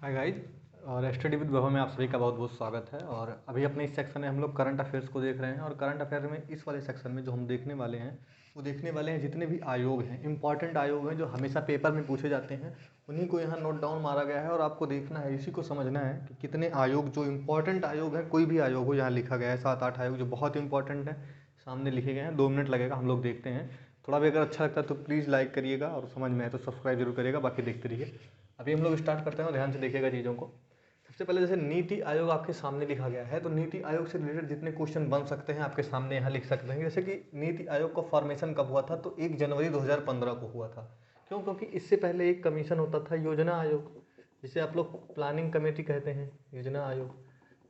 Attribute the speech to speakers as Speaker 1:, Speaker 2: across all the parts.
Speaker 1: Hi guys. और study with वैभव में आप सभी का बहुत बहुत स्वागत है। और अभी अपने इस सेक्शन में हम लोग करंट अफेयर्स को देख रहे हैं। और करंट अफेयर में इस वाले सेक्शन में जो हम देखने वाले हैं वो देखने वाले हैं जितने भी आयोग हैं, इंपॉर्टेंट आयोग हैं जो हमेशा पेपर में पूछे जाते हैं, उन्हीं को यहाँ नोट डाउन मारा गया है। और आपको देखना है, इसी को समझना है कि कितने आयोग जो इंपॉर्टेंट आयोग है, कोई भी आयोग हो, यहाँ लिखा गया है 7-8 आयोग जो बहुत इंपॉर्टेंट है, सामने लिखे गए हैं। 2 मिनट लगेगा, हम लोग देखते हैं। थोड़ा भी अगर अच्छा लगता है तो प्लीज़ लाइक करिएगा, और समझ में आए तो सब्सक्राइब जरूर करिएगा। बाकी देखते रहिए। अभी हम लोग स्टार्ट करते हैं और ध्यान से देखिएगा चीज़ों को। सबसे पहले जैसे नीति आयोग आपके सामने लिखा गया है, तो नीति आयोग से रिलेटेड जितने क्वेश्चन बन सकते हैं आपके सामने यहाँ लिख सकते हैं। जैसे कि नीति आयोग का फॉर्मेशन कब हुआ था, तो 1 जनवरी 2015 को हुआ था। क्यों? क्योंकि इससे पहले एक कमीशन होता था, योजना आयोग, जिसे आप लोग प्लानिंग कमेटी कहते हैं, योजना आयोग।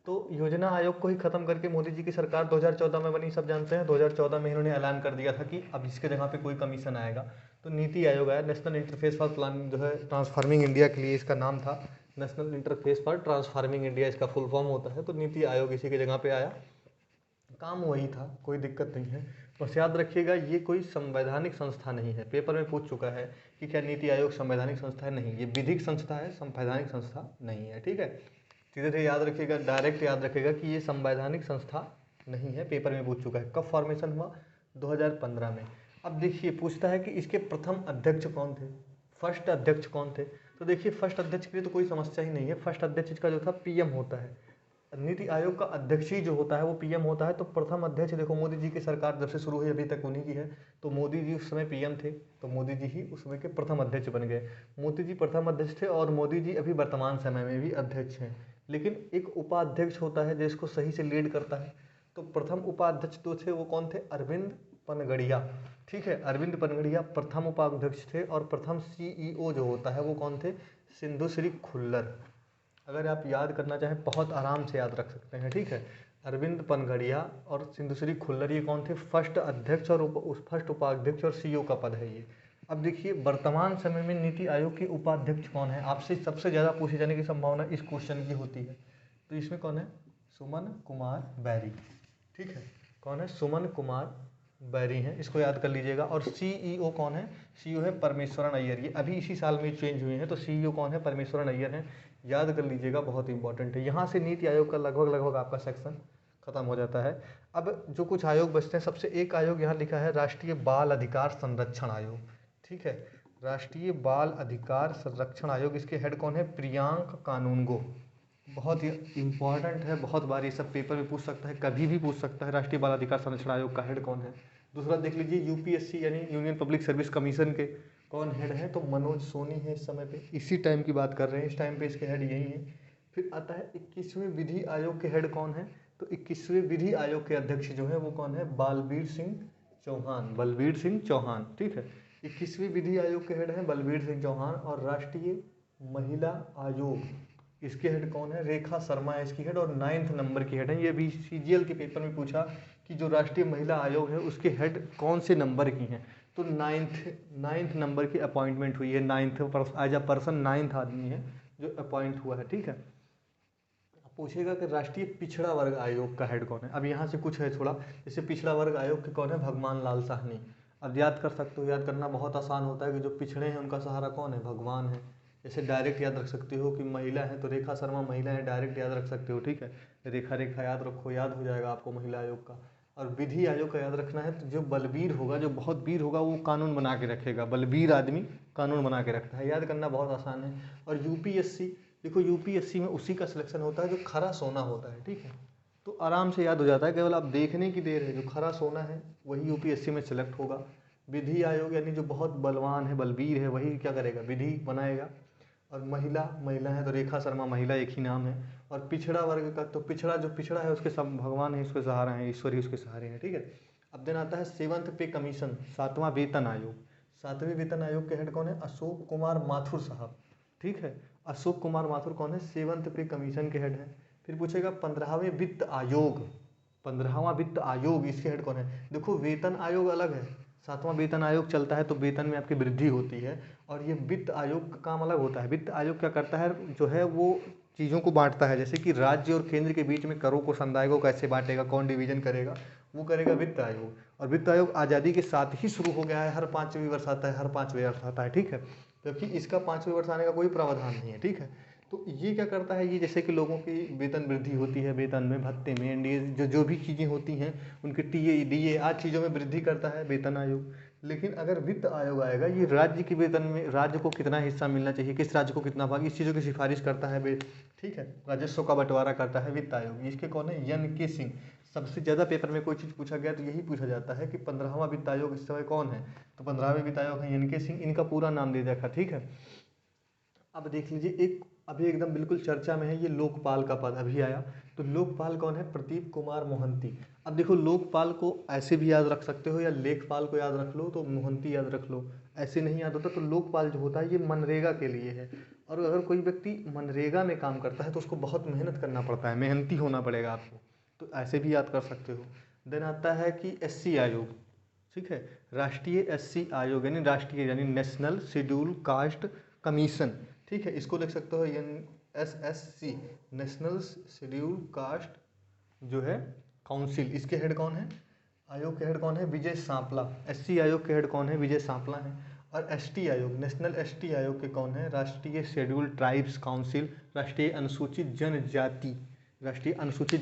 Speaker 1: तो योजना आयोग को ही खत्म करके मोदी जी की सरकार 2014 में बनी, सब जानते हैं। 2014 में इन्होंने ऐलान कर दिया था कि अब इसके जगह पे कोई कमीशन आएगा, तो नीति आयोग आया। नेशनल इंटरफेस फॉर प्लानिंग जो है ट्रांसफार्मिंग इंडिया के लिए इसका नाम था, national interface for transforming India इसका फुल फॉर्म होता है। तो नीति आयोग इसी की जगह पे आया, काम वही था, कोई दिक्कत नहीं है। बस याद रखिएगा ये कोई संवैधानिक संस्था नहीं है। पेपर में पूछ चुका है कि क्या नीति आयोग संवैधानिक संस्था है? नहीं, ये विधिक संस्था है, संवैधानिक संस्था नहीं है। ठीक है, सीधे से याद रखिएगा, डायरेक्ट याद रखिएगा कि ये संवैधानिक संस्था नहीं है। पेपर में पूछ चुका है। कब फॉर्मेशन हुआ? 2015 में। अब देखिए, पूछता है कि इसके प्रथम अध्यक्ष कौन थे, फर्स्ट अध्यक्ष कौन थे। तो देखिए, फर्स्ट अध्यक्ष के लिए तो कोई समस्या ही नहीं है। फर्स्ट अध्यक्ष का जो था पीएम होता है। नीति आयोग का अध्यक्ष ही जो होता है वो पीएम होता है। तो प्रथम अध्यक्ष देखो, मोदी जी की सरकार जब से शुरू हुई अभी तक उन्हीं की है। तो मोदी जी उस समय पीएम थे, तो मोदी जी ही उस समय के प्रथम अध्यक्ष बन गए। मोदी जी प्रथम अध्यक्ष थे और मोदी जी अभी वर्तमान समय में भी अध्यक्ष हैं। लेकिन एक उपाध्यक्ष होता है जिसको सही से लीड करता है। तो प्रथम उपाध्यक्ष जो थे वो कौन थे? अरविंद पनगड़िया। ठीक है, अरविंद पनगड़िया प्रथम उपाध्यक्ष थे। और प्रथम सीईओ जो होता है वो कौन थे? सिंधुश्री खुल्लर। अगर आप याद करना चाहें, बहुत आराम से याद रख सकते हैं। ठीक है, अरविंद पनगड़िया और सिंधुश्री खुल्लर, ये कौन थे? फर्स्ट अध्यक्ष और फर्स्ट उपाध्यक्ष और सीईओ का पद है ये। अब देखिए, वर्तमान समय में नीति आयोग के उपाध्यक्ष कौन है? आपसे सबसे ज़्यादा पूछे जाने की संभावना इस क्वेश्चन की होती है। तो इसमें कौन है? सुमन कुमार बैरी। ठीक है, कौन है? सुमन कुमार बैरी हैं, इसको याद कर लीजिएगा। और सीईओ कौन है? सीईओ है परमेश्वरन अय्यर। ये अभी इसी साल में चेंज हुए हैं। तो सीईओ कौन है? परमेश्वरन अय्यर हैं। याद कर लीजिएगा, बहुत इंपॉर्टेंट है। यहाँ से नीति आयोग का लगभग आपका सेक्शन खत्म हो जाता है। अब जो कुछ आयोग बचते हैं, सबसे एक आयोग यहाँ लिखा है, राष्ट्रीय बाल अधिकार संरक्षण आयोग। ठीक है, राष्ट्रीय बाल अधिकार संरक्षण आयोग, इसके हेड कौन है? प्रियांक कानूनगो। बहुत ही इंपॉर्टेंट है, बहुत बार ये सब पेपर में पूछ सकता है, कभी भी पूछ सकता है। राष्ट्रीय बाल अधिकार संरक्षण आयोग का हेड कौन है? दूसरा देख लीजिए, यूपीएससी यानी यूनियन पब्लिक सर्विस कमीशन के कौन हेड है? तो मनोज सोनी है इस समय पे, इसी टाइम की बात कर रहे हैं, इस टाइम पे इसके हेड यही है। फिर आता है 21वें विधि आयोग के हेड कौन है? तो 21वें विधि आयोग के अध्यक्ष जो है वो कौन है? बलबीर सिंह चौहान। बलबीर सिंह चौहान। ठीक है, 21वें विधि आयोग के हेड हैं बलबीर सिंह चौहान। और राष्ट्रीय महिला आयोग, इसके हेड कौन है? रेखा शर्मा है इसकी हेड, और 9th नंबर की हेड है। ये भी सीजीएल के पेपर में पूछा कि जो राष्ट्रीय महिला आयोग है उसके हेड कौन से नंबर की हैं? तो 9th नंबर की अपॉइंटमेंट हुई है। 9th as a person 9th आदमी है जो अपॉइंट हुआ है। ठीक है, पूछेगा कि राष्ट्रीय पिछड़ा वर्ग आयोग का हेड कौन है। अब यहाँ से कुछ है थोड़ा, जैसे पिछड़ा वर्ग आयोग के कौन है? भगवान लाल साहनी। अब याद कर सकते हो, याद करना बहुत आसान होता है कि जो पिछड़े हैं उनका सहारा कौन है? भगवान है। जैसे डायरेक्ट याद रख सकते हो कि महिला है तो रेखा शर्मा महिला है, डायरेक्ट याद रख सकते हो। ठीक है, रेखा रेखा याद रखो, याद हो जाएगा आपको महिला आयोग का। और विधि आयोग का याद रखना है, तो जो बलबीर होगा, जो बहुत वीर होगा, वो कानून बना के रखेगा। बलबीर आदमी कानून बना के रखता है, याद करना बहुत आसान है। और यूपीएससी, देखो यूपीएससी में उसी का सिलेक्शन होता है जो खरा सोना होता है। ठीक है, तो आराम से याद हो जाता है, केवल आप देखने की देर है। जो खरा सोना है वही यूपीएससी में सिलेक्ट होगा। विधि आयोग यानी जो बहुत बलवान है, बलबीर है, वही क्या करेगा? विधि बनाएगा। और महिला है तो रेखा शर्मा महिला, एक ही नाम है। और पिछड़ा वर्ग का, तो पिछड़ा जो पिछड़ा है उसके सब भगवान है, उसके सहारा है, ईश्वर ही उसके सहारे हैं। ठीक है, अब दिन आता है 7th पे कमीशन, 7वां वेतन आयोग। 7वें वेतन आयोग के हेड कौन है? अशोक कुमार माथुर साहब। ठीक है, अशोक कुमार माथुर कौन है? 7th पे कमीशन के हेड है। फिर पूछेगा 15वें वित्त आयोग, 15वां वित्त आयोग, इसके हेड कौन है? देखो, वेतन आयोग अलग है, 7वां वेतन आयोग चलता है तो वेतन में आपकी वृद्धि होती है। और ये वित्त आयोग का काम अलग होता है। वित्त आयोग क्या करता है? जो है वो चीज़ों को बांटता है, जैसे कि राज्य और केंद्र के बीच में करों को, समुदाय को कैसे बांटेगा, कौन डिवीजन करेगा, वो करेगा वित्त आयोग। और वित्त आयोग आज़ादी के साथ ही शुरू हो गया है, हर 5वें वर्ष आता है, हर 5वें वर्ष आता है। ठीक है, जबकि इसका 5वें वर्ष आने का कोई प्रावधान नहीं है। ठीक है, तो ये क्या करता है, ये जैसे कि लोगों की वेतन वृद्धि होती है, वेतन में, भत्ते में, एनडीए जो जो भी चीज़ें होती हैं, उनके टीए डीए आज चीज़ों में वृद्धि करता है वेतन आयोग। लेकिन अगर वित्त आयोग आएगा, ये राज्य की वेतन में राज्य को कितना हिस्सा मिलना चाहिए, किस राज्य को कितना भाग, इस चीज़ों की सिफारिश करता है। ठीक है, राजस्व का बंटवारा करता है वित्त आयोग। इसके कौन है? एन के सिंह। सबसे ज़्यादा पेपर में कोई चीज़ पूछा गया तो यही पूछा जाता है कि 15वां वित्त आयोग इस समय कौन है, तो 15वें वित्त आयोग है एन के सिंह। इनका पूरा नाम दे रखा, ठीक है। अब देख लीजिए, एक अभी एकदम बिल्कुल चर्चा में है ये लोकपाल का पद अभी आया। तो लोकपाल कौन है? प्रदीप कुमार मोहंती। अब देखो, लोकपाल को ऐसे भी याद रख सकते हो या लेखपाल को याद रख लो, तो मोहंती याद रख लो। ऐसे नहीं याद होता तो लोकपाल जो होता है ये मनरेगा के लिए है। और अगर कोई व्यक्ति मनरेगा में काम करता है तो उसको बहुत मेहनत करना पड़ता है, मेहनती होना पड़ेगा आपको, तो ऐसे भी याद कर सकते हो। देन आता है कि एससी आयोग, ठीक है, राष्ट्रीय एससी आयोग यानी राष्ट्रीय यानी नेशनल शेड्यूल कास्ट कमीशन, ठीक है, इसको लिख सकते हो NSSC, नेशनल शेड्यूल कास्ट जो है काउंसिल। इसके हेड कौन है? आयोग के हेड कौन है? विजय सांपला। एससी आयोग के हेड कौन है? विजय सांपला है। और एसटी आयोग, नेशनल एसटी आयोग के कौन है? राष्ट्रीय शेड्यूल ट्राइब्स काउंसिल, राष्ट्रीय अनुसूचित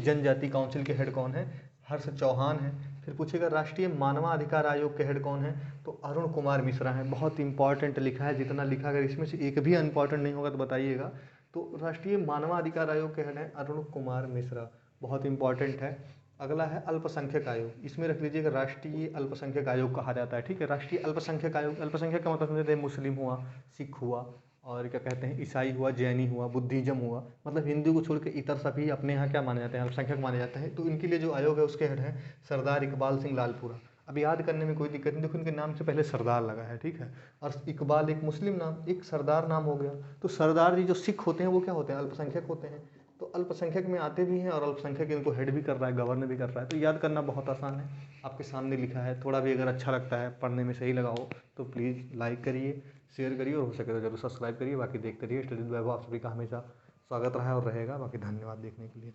Speaker 1: जनजाति काउंसिल के हेड कौन है? हर्ष चौहान है। फिर पूछेगा राष्ट्रीय मानवाधिकार आयोग के हेड कौन है? तो अरुण कुमार मिश्रा है। बहुत इंपॉर्टेंट लिखा है, जितना लिखा, अगर इसमें से एक भी इंपॉर्टेंट नहीं होगा तो बताइएगा। तो राष्ट्रीय मानवाधिकार आयोग के हेड हैं अरुण कुमार मिश्रा, बहुत इंपॉर्टेंट है। अगला है अल्पसंख्यक आयोग, इसमें रख लीजिएगा राष्ट्रीय अल्पसंख्यक आयोग कहा जाता है, ठीक है। राष्ट्रीय अल्पसंख्यक आयोग, अल्पसंख्यक का मतलब समझते हैं, मुस्लिम हुआ, सिख हुआ, और क्या कहते हैं, ईसाई हुआ, जैनी हुआ, बुद्धिज्म हुआ, मतलब हिंदू को छोड़ के इतर सभी अपने यहाँ क्या माने जाते हैं? अल्पसंख्यक माने जाते हैं। तो इनके लिए जो आयोग है उसके हेड हैं सरदार इकबाल सिंह लालपुरा। अब याद करने में कोई दिक्कत नहीं, देखो इनके नाम से पहले सरदार लगा है, ठीक है। और इकबाल एक मुस्लिम नाम, एक सरदार नाम हो गया। तो सरदार जी जो सिख होते हैं वो क्या होते हैं? अल्पसंख्यक होते हैं। तो अल्पसंख्यक में आते भी हैं और अल्पसंख्यक इनको हेड भी कर रहा है, गवर्न भी कर रहा है। तो याद करना बहुत आसान है, आपके सामने लिखा है। थोड़ा भी अगर अच्छा लगता है, पढ़ने में सही लगा हो, तो प्लीज़ लाइक करिए, शेयर करिए, और हो सके तो जरूर सब्सक्राइब करिए। बाकी देखते रहिए स्टडी विद वैभव, आप सभी का हमेशा स्वागत रहा है और रहेगा। बाकी धन्यवाद देखने के लिए।